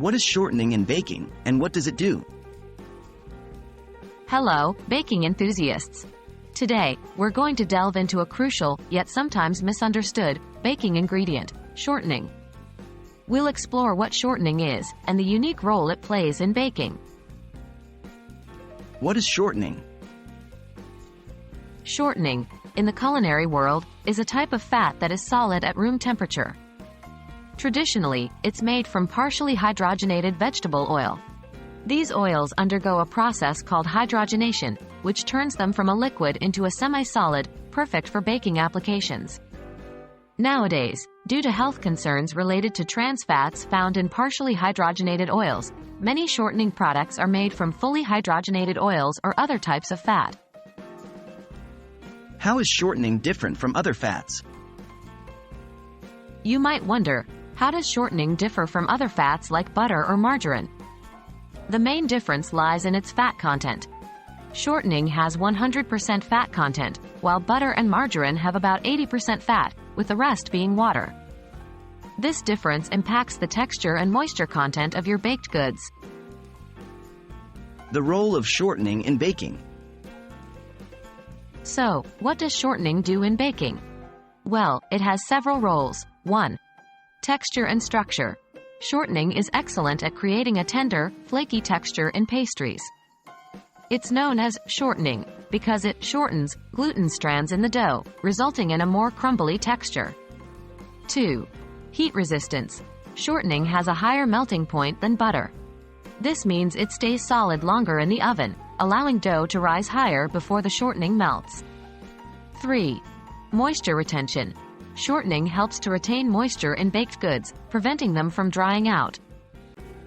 What is shortening in baking, and what does it do? Hello, baking enthusiasts. Today, we're going to delve into a crucial, yet sometimes misunderstood, baking ingredient, shortening. We'll explore what shortening is, and the unique role it plays in baking. What is shortening? Shortening, in the culinary world, is a type of fat that is solid at room temperature. Traditionally, it's made from partially hydrogenated vegetable oil. These oils undergo a process called hydrogenation, which turns them from a liquid into a semi-solid, perfect for baking applications. Nowadays, due to health concerns related to trans fats found in partially hydrogenated oils, many shortening products are made from fully hydrogenated oils or other types of fat. How is shortening different from other fats? You might wonder, how does shortening differ from other fats like butter or margarine? The main difference lies in its fat content. Shortening has 100% fat content, while butter and margarine have about 80% fat, with the rest being water. This difference impacts the texture and moisture content of your baked goods. The role of shortening in baking. So, what does shortening do in baking? Well, it has several roles. 1. Texture and structure. Shortening is excellent at creating a tender, flaky texture in pastries. It's known as shortening because it shortens gluten strands in the dough, resulting in a more crumbly texture. 2. Heat resistance. Shortening has a higher melting point than butter. This means it stays solid longer in the oven, allowing dough to rise higher before the shortening melts. 3. Moisture retention. Shortening helps to retain moisture in baked goods, preventing them from drying out.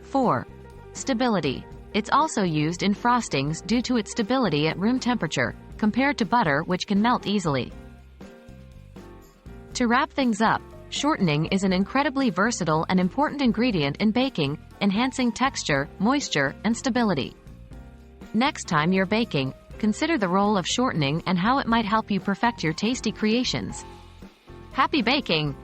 4. Stability. It's also used in frostings due to its stability at room temperature, compared to butter, which can melt easily. To wrap things up, shortening is an incredibly versatile and important ingredient in baking, enhancing texture, moisture, and stability. Next time you're baking, consider the role of shortening and how it might help you perfect your tasty creations. Happy baking!